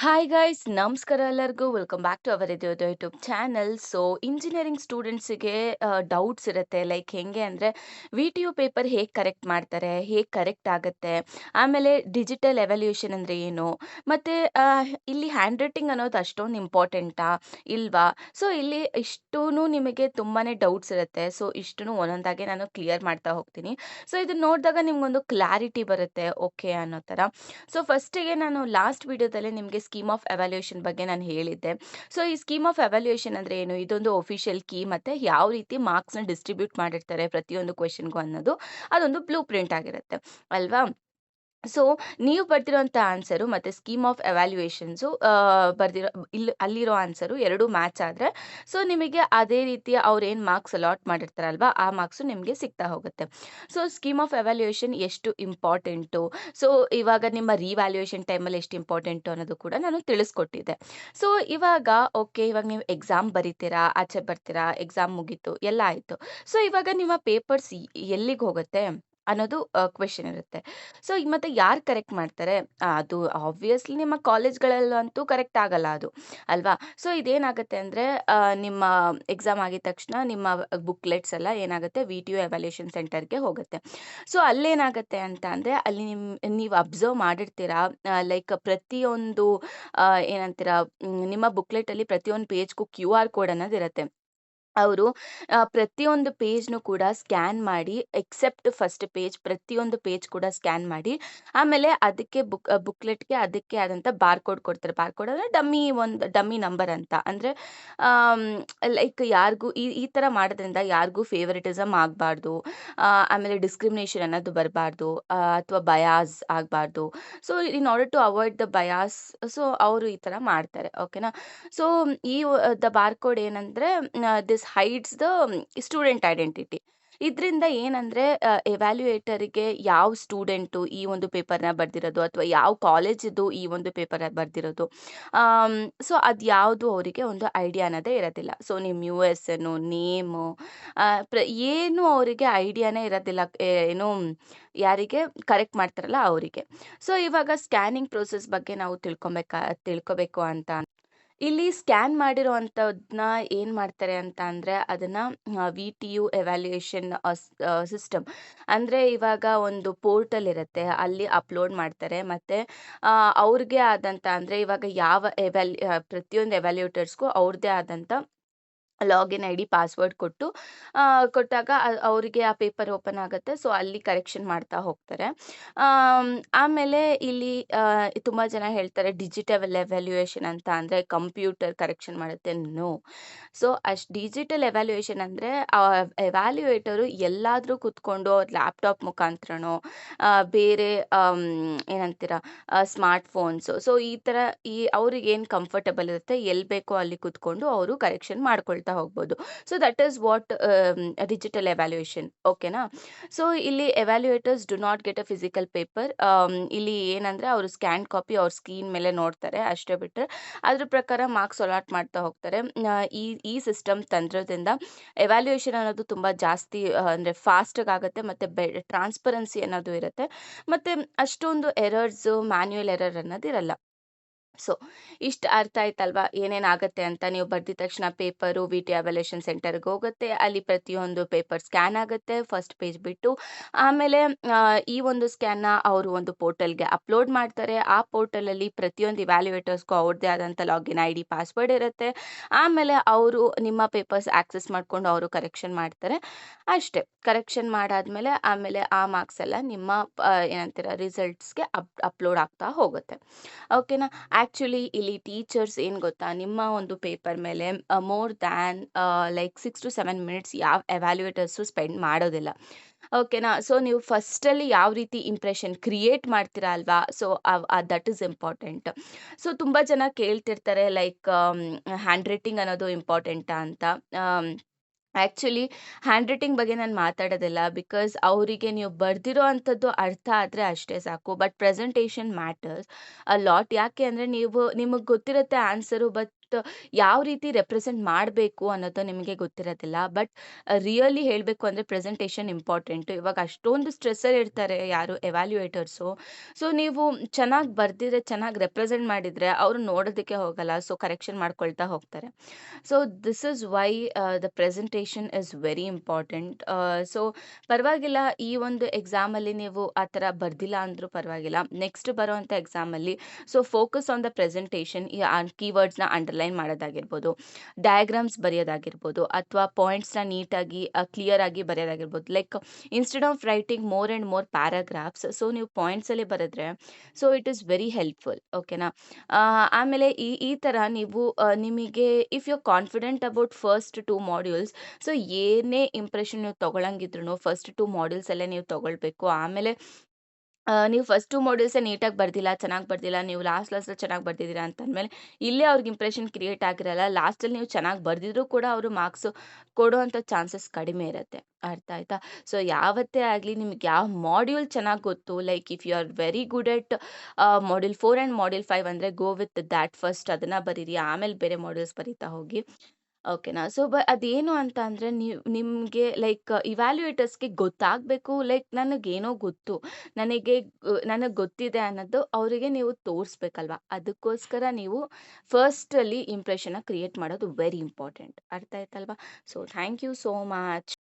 Hi guys ನಮಸ್ಕಾರ ಎಲ್ಲರಿಗೂ welcome back to our ಇದು ಯೂಟ್ಯೂಬ್ ಚಾನಲ್. ಸೊ ಇಂಜಿನಿಯರಿಂಗ್ ಸ್ಟೂಡೆಂಟ್ಸಿಗೆ ಡೌಟ್ಸ್ ಇರುತ್ತೆ. ಲೈಕ್ ಹೆಂಗೆ ಅಂದರೆ ವಿ ಟಿ ಯು ಪೇಪರ್ ಹೇಗೆ ಕರೆಕ್ಟ್ ಮಾಡ್ತಾರೆ, ಹೇಗೆ ಕರೆಕ್ಟ್ ಆಗುತ್ತೆ, ಆಮೇಲೆ ಡಿಜಿಟಲ್ ಎವಲ್ಯೂಷನ್ ಅಂದರೆ ಏನು, ಮತ್ತು ಇಲ್ಲಿ ಹ್ಯಾಂಡ್ ರೈಟಿಂಗ್ ಅನ್ನೋದು ಅಷ್ಟೊಂದು ಇಂಪಾರ್ಟೆಂಟಾ ಇಲ್ವಾ. ಸೊ ಇಲ್ಲಿ ಇಷ್ಟೂ ನಿಮಗೆ ತುಂಬಾ ಡೌಟ್ಸ್ ಇರುತ್ತೆ. ಸೊ ಇಷ್ಟೂ ಒಂದೊಂದಾಗೆ ನಾನು ಕ್ಲಿಯರ್ ಮಾಡ್ತಾ ಹೋಗ್ತೀನಿ. ಸೊ ಇದನ್ನ ನೋಡಿದಾಗ ನಿಮ್ಗೊಂದು ಕ್ಲಾರಿಟಿ ಬರುತ್ತೆ ಓಕೆ ಅನ್ನೋ ಥರ. ಸೊ ಫಸ್ಟಿಗೆ ನಾನು ಲಾಸ್ಟ್ ವಿಡಿಯೋದಲ್ಲಿ ನಿಮಗೆ ಸ್ಕೀಮ್ ಆಫ್ ಎವ್ಯಾಲ್ಯೂಯೇಷನ್ ಬಗ್ಗೆ ನಾನು ಹೇಳಿದ್ದೆ. ಸೊ ಈ ಸ್ಕೀಮ್ ಆಫ್ ಎವ್ಯಾಲ್ಯೂಯೇಷನ್ ಅಂದರೆ ಏನು, ಇದೊಂದು ಒಫಿಷಿಯಲ್ ಕೀ ಮತ್ತು ಯಾವ ರೀತಿ ಮಾರ್ಕ್ಸ್ನ ಡಿಸ್ಟ್ರಿಬ್ಯೂಟ್ ಮಾಡಿರ್ತಾರೆ ಪ್ರತಿಯೊಂದು ಕ್ವೆಶನ್ಗೂ ಅನ್ನೋದು ಅದೊಂದು ಬ್ಲೂ ಪ್ರಿಂಟ್ ಆಗಿರುತ್ತೆ ಅಲ್ವಾ. ಸೊ ನೀವು ಬರ್ದಿರೋಂಥ ಆನ್ಸರು ಮತ್ತು ಸ್ಕೀಮ್ ಆಫ್ ಎವ್ಯಾಲ್ಯೂಯೇಷನ್ಸು ಬರ್ದಿರೋ ಅಲ್ಲಿರೋ ಆನ್ಸರು ಎರಡೂ ಮ್ಯಾಚ್ ಆದರೆ ಸೊ ನಿಮಗೆ ಅದೇ ರೀತಿ ಅವ್ರು ಏನು ಮಾರ್ಕ್ಸ್ ಅಲಾಟ್ ಮಾಡಿರ್ತಾರಲ್ವ ಆ ಮಾರ್ಕ್ಸು ನಿಮಗೆ ಸಿಗ್ತಾ ಹೋಗುತ್ತೆ. ಸೊ ಸ್ಕೀಮ್ ಆಫ್ ಎವ್ಯಾಲ್ಯೂಯೇಷನ್ ಎಷ್ಟು ಇಂಪಾರ್ಟೆಂಟು, ಸೊ ಇವಾಗ ನಿಮ್ಮ ರಿವ್ಯಾಲ್ಯೂಯೇಷನ್ ಟೈಮಲ್ಲಿ ಎಷ್ಟು ಇಂಪಾರ್ಟೆಂಟು ಅನ್ನೋದು ಕೂಡ ನಾನು ತಿಳಿಸ್ಕೊಟ್ಟಿದ್ದೆ. ಸೊ ಇವಾಗ ಓಕೆ, ಇವಾಗ ನೀವು ಎಕ್ಸಾಮ್ ಬರೀತೀರಾ, ಆಚೆ ಬರ್ತೀರಾ, ಎಕ್ಸಾಮ್ ಮುಗೀತು, ಎಲ್ಲ ಆಯಿತು. ಸೊ ಇವಾಗ ನಿಮ್ಮ ಪೇಪರ್ಸ್ ಎಲ್ಲಿಗೆ ಹೋಗುತ್ತೆ ಅನ್ನೋದು ಕ್ವೆಶನ್ ಇರುತ್ತೆ. ಸೊ ಈಗ ಮತ್ತೆ ಯಾರು ಕರೆಕ್ಟ್ ಮಾಡ್ತಾರೆ? ಅದು ಆಬ್ವಿಯಸ್ಲಿ ನಿಮ್ಮ ಕಾಲೇಜ್ಗಳಲ್ಲಂತೂ ಕರೆಕ್ಟ್ ಆಗಲ್ಲ ಅದು ಅಲ್ವಾ. ಸೊ ಇದೇನಾಗುತ್ತೆ ಅಂದರೆ ನಿಮ್ಮ ಎಕ್ಸಾಮ್ ಆಗಿದ ತಕ್ಷಣ ನಿಮ್ಮ ಬುಕ್ಲೆಟ್ಸ್ ಎಲ್ಲ ಏನಾಗುತ್ತೆ ವಿ ಟಿ ಯು ಎವ್ಯಾಲ್ಯೂಯೇಷನ್ ಸೆಂಟರ್ಗೆ ಹೋಗುತ್ತೆ. ಸೊ ಅಲ್ಲೇನಾಗುತ್ತೆ ಅಂತ ಅಂದರೆ ಅಲ್ಲಿ ನೀವು ಅಬ್ಸರ್ವ್ ಮಾಡಿರ್ತೀರಾ, ಲೈಕ್ ಪ್ರತಿಯೊಂದು ಏನಂತೀರ, ನಿಮ್ಮ ಬುಕ್ಲೆಟಲ್ಲಿ ಪ್ರತಿಯೊಂದು ಪೇಜ್ಗೂ ಕ್ಯೂ ಆರ್ ಕೋಡ್ ಅನ್ನೋದಿರುತ್ತೆ. ಅವರು ಪ್ರತಿಯೊಂದು ಪೇಜ್‌ನು ಕೂಡ ಸ್ಕ್ಯಾನ್ ಮಾಡಿ ಎಕ್ಸೆಪ್ಟ್ ಫಸ್ಟ್ ಪೇಜ್ ಪ್ರತಿಯೊಂದು ಪೇಜ್ ಕೂಡ ಸ್ಕ್ಯಾನ್ ಮಾಡಿ ಆಮೇಲೆ ಅದಕ್ಕೆ ಬುಕ್ಲೆಟ್‌ಗೆ ಅದಕ್ಕೆ ಆದಂಥ ಬಾರ್‌ಕೋಡ್ ಕೊಡ್ತಾರೆ. ಬಾರ್‌ಕೋಡ್ ಅಂದರೆ ಡಮ್ಮಿ ನಂಬರ್ ಅಂತ. ಅಂದರೆ ಆಮ್, ಲೈಕ್ ಯಾರಿಗೂ ಈ ಈ ಥರ ಮಾಡೋದ್ರಿಂದ ಯಾರಿಗೂ ಫೇವರಿಟಿಸಮ್ ಆಗಬಾರ್ದು, ಆಮೇಲೆ ಡಿಸ್ಕ್ರಿಮಿನೇಷನ್ ಅನ್ನೋದು ಬರಬಾರ್ದು, ಅಥವಾ ಬಯಾಸ್ ಆಗಬಾರ್ದು. So in order to avoid the bias, so ಅವರು ಈ ಥರ ಮಾಡ್ತಾರೆ ಓಕೆನಾ. ಸೊ ಈ ದ ಬಾರ್‌ಕೋಡ್ ಏನಂದ್ರೆ this hides the student identity. ಇದರಿಂದ ಏನಂದ್ರೆ ಎವ್ಯಾಲ್ಯೂಯೇಟರ್‌ಗೆ ಯಾವ ಸ್ಟೂಡೆಂಟು ಈ ಒಂದು ಪೇಪರ್‌ನ ಬರ್ದಿರೋದು ಅಥವಾ ಯಾವ ಕಾಲೇಜಿದು ಈ ಒಂದು ಪೇಪರ್ ಬರ್ದಿರೋದು, ಸೊ ಅದ್ಯಾವುದು ಅವರಿಗೆ ಒಂದು ಐಡಿಯಾ ಅನ್ನೋದೇ ಇರೋದಿಲ್ಲ. ಸೊ ನಿಮ್ಮ ಯು ಎಸ್ ಎನ್ನು, ನೇಮು, ಏನು ಅವರಿಗೆ ಐಡಿಯಾನೇ ಇರೋದಿಲ್ಲ. ಏನು ಯಾರಿಗೆ ಕರೆಕ್ಟ್ ಮಾಡ್ತಾರಲ್ಲ ಅವರಿಗೆ. ಸೊ ಇವಾಗ ಸ್ಕ್ಯಾನಿಂಗ್ ಪ್ರೋಸೆಸ್ ಬಗ್ಗೆ ನಾವು ತಿಳ್ಕೊಬೇಕು ಅಂತ ಇಲ್ಲಿ ಸ್ಕ್ಯಾನ್ ಮಾಡಿರೋವಂಥದ್ನ ಏನು ಮಾಡ್ತಾರೆ ಅಂತ ಅಂದರೆ ಅದನ್ನು V T U evaluation system ಅಂದರೆ ಇವಾಗ ಒಂದು ಪೋರ್ಟಲ್ ಇರುತ್ತೆ, ಅಲ್ಲಿ ಅಪ್ಲೋಡ್ ಮಾಡ್ತಾರೆ. ಮತ್ತು ಅವ್ರಿಗೆ ಆದಂಥ ಅಂದರೆ ಇವಾಗ ಯಾವ ಪ್ರತಿಯೊಂದು ಎವ್ಯಾಲ್ಯೂಟರ್ಸ್ಗೂ ಅವ್ರದ್ದೇ ಆದಂಥ ಲಾಗಿನ್ ಐ ಡಿ ಪಾಸ್ವರ್ಡ್ ಕೊಟ್ಟಾಗ ಅವರಿಗೆ ಆ ಪೇಪರ್ ಓಪನ್ ಆಗುತ್ತೆ. ಸೊ ಅಲ್ಲಿ ಕರೆಕ್ಷನ್ ಮಾಡ್ತಾ ಹೋಗ್ತಾರೆ. ಆಮೇಲೆ ಇಲ್ಲಿ ತುಂಬ ಜನ ಹೇಳ್ತಾರೆ ಡಿಜಿಟಲ್ ಎವ್ಯಾಲ್ಯೂಯೇಷನ್ ಅಂತ ಅಂದರೆ ಕಂಪ್ಯೂಟರ್ ಕರೆಕ್ಷನ್ ಮಾಡುತ್ತೆ. ನೋ. ಸೊ ಡಿಜಿಟಲ್ ಎವ್ಯಾಲ್ಯೂಯೇಷನ್ ಅಂದರೆ ಎವ್ಯಾಲ್ಯೂಯೇಟರು ಎಲ್ಲಾದರೂ ಕುತ್ಕೊಂಡು ಅವ್ರ ಲ್ಯಾಪ್ಟಾಪ್ ಮುಖಾಂತರನೋ ಬೇರೆ ಏನಂತೀರ ಸ್ಮಾರ್ಟ್ ಫೋನ್ಸು, ಸೊ ಈ ಥರ ಅವ್ರಿಗೆ ಏನು ಕಂಫರ್ಟಬಲ್ ಇರುತ್ತೆ ಎಲ್ಲಿ ಬೇಕೋ ಅಲ್ಲಿ ಕುತ್ಕೊಂಡು ಅವರು ಕರೆಕ್ಷನ್ ಮಾಡ್ಕೊಳ್ತಾ ಹೋಗ್ಬೋದು. So that is what digital evaluation ಓಕೆನಾ. ಸೊ ಇಲ್ಲಿ ಎವ್ಯಾಲ್ಯೂಯೇಟರ್ಸ್ do not get a physical paper. ಇಲ್ಲಿ ಏನಂದರೆ ಅವರು ಸ್ಕ್ಯಾನ್ ಕಾಪಿ ಅವ್ರ ಸ್ಕ್ರೀನ್ ಮೇಲೆ ನೋಡ್ತಾರೆ ಅಷ್ಟೇ ಬಿಟ್ಟರೆ ಅದ್ರ ಪ್ರಕಾರ ಮಾರ್ಕ್ಸ್ ಅಲಾಟ್ ಮಾಡ್ತಾ ಹೋಗ್ತಾರೆ. ಈ ಈ ಸಿಸ್ಟಮ್ ತಂತ್ರದಿಂದ ಎವ್ಯಾಲ್ಯೂಯೇಷನ್ ಅನ್ನೋದು ತುಂಬ ಜಾಸ್ತಿ ಅಂದರೆ ಫಾಸ್ಟಾಗಿ ಆಗುತ್ತೆ ಮತ್ತು ಟ್ರಾನ್ಸ್ಪರೆನ್ಸಿ ಅನ್ನೋದು ಇರುತ್ತೆ ಮತ್ತು ಅಷ್ಟೊಂದು ಎರರ್ಸು ಮ್ಯಾನ್ಯುಯಲ್ ಎರರ್ ಅನ್ನೋದು ಇರಲ್ಲ. ಸೊ ಇಷ್ಟು ಅರ್ಥ ಆಯ್ತಲ್ವಾ ಏನೇನಾಗತ್ತೆ ಅಂತ. ನೀವು ಬರ್ದಿದ ತಕ್ಷಣ ಪೇಪರು ವಿ ಟಿ ಎವ್ಯಾಲ್ಯೂಯೇಷನ್ ಸೆಂಟರ್ಗೆ ಹೋಗುತ್ತೆ, ಅಲ್ಲಿ ಪ್ರತಿಯೊಂದು ಪೇಪರ್ ಸ್ಕ್ಯಾನ್ ಆಗುತ್ತೆ ಫಸ್ಟ್ ಪೇಜ್ ಬಿಟ್ಟು. ಆಮೇಲೆ ಈ ಒಂದು ಸ್ಕ್ಯಾನ್ನ ಅವರು ಒಂದು ಪೋರ್ಟಲ್ಗೆ ಅಪ್ಲೋಡ್ ಮಾಡ್ತಾರೆ. ಆ ಪೋರ್ಟಲಲ್ಲಿ ಪ್ರತಿಯೊಂದು ಇವ್ಯಾಲ್ಯೂಯೇಟರ್ಸ್ಗೂ ಅವ್ರದ್ದೇ ಆದಂಥ ಲಾಗಿನ್ ಐ ಡಿ ಪಾಸ್ವರ್ಡ್ ಇರುತ್ತೆ. ಆಮೇಲೆ ಅವರು ನಿಮ್ಮ ಪೇಪರ್ಸ್ ಆಕ್ಸೆಸ್ ಮಾಡ್ಕೊಂಡು ಅವರು ಕರೆಕ್ಷನ್ ಮಾಡ್ತಾರೆ ಅಷ್ಟೇ. ಕರೆಕ್ಷನ್ ಮಾಡಾದ್ಮೇಲೆ ಆಮೇಲೆ ಆ ಮಾರ್ಕ್ಸ್ ಎಲ್ಲ ನಿಮ್ಮ ಏನಂತೀರ ರಿಸಲ್ಟ್ಸ್‌ಗೆ ಅಪ್ಲೋಡ್ ಆಗ್ತಾ ಹೋಗುತ್ತೆ ಓಕೆನಾ. ಆ್ಯಕ್ಚುಲಿ ಇಲ್ಲಿ ಟೀಚರ್ಸ್ ಏನು ಗೊತ್ತಾ, ನಿಮ್ಮ ಒಂದು ಪೇಪರ್ ಮೇಲೆ more than like 6 to 7 minutes ಯಾವ ಎವ್ಯಾಲ್ಯೂಯೇಟರ್ಸು ಸ್ಪೆಂಡ್ ಮಾಡೋದಿಲ್ಲ ಓಕೆನಾ. ಸೊ ನೀವು ಫಸ್ಟಲ್ಲಿ ಯಾವ ರೀತಿ ಇಂಪ್ರೆಷನ್ ಕ್ರಿಯೇಟ್ ಮಾಡ್ತೀರಾ ಅಲ್ವಾ, so that is important. So ತುಂಬ ಜನ ಕೇಳ್ತಿರ್ತಾರೆ ಲೈಕ್ ಹ್ಯಾಂಡ್ ರೈಟಿಂಗ್ ಅನ್ನೋದು ಇಂಪಾರ್ಟೆಂಟಾ ಅಂತ. ಆ್ಯಕ್ಚುಲಿ ಹ್ಯಾಂಡ್ ರೈಟಿಂಗ್ ಬಗ್ಗೆ ನಾನು ಮಾತಾಡೋದಿಲ್ಲ, ಬಿಕಾಸ್ ಅವರಿಗೆ ನೀವು ಬರ್ದಿರೋ ಅಂಥದ್ದು ಅರ್ಥ ಆದರೆ ಅಷ್ಟೇ ಸಾಕು. But presentation matters a lot. ಯಾಕೆ ಅಂದರೆ ನಿಮಗೆ ಗೊತ್ತಿರುತ್ತೆ ಆನ್ಸರು, ಬಟ್ ಬಟ್ ಯಾವ ರೀತಿ ರೆಪ್ರೆಸೆಂಟ್ ಮಾಡಬೇಕು ಅನ್ನೋದು ನಿಮಗೆ ಗೊತ್ತಿರೋದಿಲ್ಲ. ಬಟ್ ರಿಯಲಿ ಹೇಳಬೇಕು ಅಂದರೆ ಪ್ರೆಸೆಂಟೇಷನ್ ಇಂಪಾರ್ಟೆಂಟು. ಇವಾಗ ಅಷ್ಟೊಂದು ಸ್ಟ್ರೆಸ್ಸಲ್ಲಿ ಇರ್ತಾರೆ ಯಾರು ಎವ್ಯಾಲ್ಯೂಯೇಟರ್ಸು. ಸೊ ನೀವು ಚೆನ್ನಾಗಿ ಬರ್ದಿದ್ರೆ, ಚೆನ್ನಾಗಿ ರೆಪ್ರೆಸೆಂಟ್ ಮಾಡಿದರೆ ಅವರು ನೋಡೋದಕ್ಕೆ ಹೋಗಲ್ಲ. ಸೊ ಕರೆಕ್ಷನ್ ಮಾಡ್ಕೊಳ್ತಾ ಹೋಗ್ತಾರೆ. So this is why the presentation is very important. So ಪರವಾಗಿಲ್ಲ, ಈ ಒಂದು ಎಕ್ಸಾಮಲ್ಲಿ ನೀವು ಆ ಥರ ಬರ್ದಿಲ್ಲ ಅಂದರೂ ಪರವಾಗಿಲ್ಲ. ನೆಕ್ಸ್ಟ್ ಬರೋವಂಥ ಎಕ್ಸಾಮಲ್ಲಿ so focus on the presentation. ಈ ಕೀವರ್ಡ್ಸ್ನ ಅಂಡರ್ಲೈನ್ ಮಾಡೋದಾಗಿರ್ಬೋದು, ಡಯಾಗ್ರಾಮ್ಸ್ ಬರೆಯೋದಾಗಿರ್ಬೋದು, ಅಥವಾ ಪಾಯಿಂಟ್ಸ್ನ ನೀಟಾಗಿ ಕ್ಲಿಯರ್ ಆಗಿ ಬರೆಯೋದಾಗಿರ್ಬೋದು. Like instead of writing more and more paragraphs, so ನೀವು ಪಾಯಿಂಟ್ಸಲ್ಲಿ ಬರೆದ್ರೆ so it is very helpful. ಓಕೆನಾ? ಆಮೇಲೆ ಈ ಈ ಥರ ನೀವು ನಿಮಗೆ if you confident about first 2 modules, so ಏನೇ ಇಂಪ್ರೆಷನ್ ನೀವು ತಗೊಳಂಗಿದ್ರೂ ಫಸ್ಟ್ 2 ಮಾಡ್ಯೂಲ್ಸಲ್ಲೇ ನೀವು ತಗೊಳ್ಬೇಕು. ಆಮೇಲೆ ನೀವು ಫಸ್ಟ್ 2 ಮಾಡ್ಯೂಲ್ಸೇ ನೀಟಾಗಿ ಬರ್ದಿಲ್ಲ, ಚೆನ್ನಾಗಿ ಬರ್ದಿಲ್ಲ, ನೀವು ಲಾಸ್ಟಲ್ಲಿ ಚೆನ್ನಾಗಿ ಬರ್ದಿದ್ದೀರಾ ಅಂತಂದಮೇಲೆ ಇಲ್ಲೇ ಅವ್ರಿಗೆ ಇಂಪ್ರೆಷನ್ ಕ್ರಿಯೇಟ್ ಆಗಿರಲ್ಲ. ಲಾಸ್ಟಲ್ಲಿ ನೀವು ಚೆನ್ನಾಗಿ ಬರ್ದಿದ್ರೂ ಕೂಡ ಅವರು ಮಾರ್ಕ್ಸು ಕೊಡುವಂಥ ಚಾನ್ಸಸ್ ಕಡಿಮೆ ಇರುತ್ತೆ. ಅರ್ಥ ಆಯ್ತಾ? ಸೊ ಯಾವತ್ತೇ ಆಗಲಿ ನಿಮ್ಗೆ ಯಾವ ಮಾಡ್ಯೂಲ್ ಚೆನ್ನಾಗಿ ಗೊತ್ತು, like if you are very good at module 4 and module 5 ಅಂದರೆ ಗೋ ವಿತ್ ದ್ಯಾಟ್ ಫಸ್ಟ್, ಅದನ್ನು ಬರೀರಿ. ಆಮೇಲೆ ಬೇರೆ ಮಾಡ್ಯೂಲ್ಸ್ ಬರೀತಾ ಹೋಗಿ. ಓಕೆನಾ? ಸೊ ಅದೇನು ಅಂತ ಅಂದರೆ ನಿಮಗೆ ಲೈಕ್ ಇವ್ಯಾಲ್ಯೂಯೇಟರ್ಸ್‌ಗೆ ಗೊತ್ತಾಗಬೇಕು, ಲೈಕ್ ನನಗೇನೋ ಗೊತ್ತು, ನನಗೆ ಗೊತ್ತಿದೆ ಅನ್ನೋದು ಅವರಿಗೆ ನೀವು ತೋರಿಸ್ಬೇಕಲ್ವಾ? ಅದಕ್ಕೋಸ್ಕರ ನೀವು ಫಸ್ಟಲ್ಲಿ ಇಂಪ್ರೆಷನ್ನ ಕ್ರಿಯೇಟ್ ಮಾಡೋದು ವೆರಿ ಇಂಪಾರ್ಟೆಂಟ್. ಅರ್ಥ ಆಯ್ತಲ್ವಾ? So thank you so much.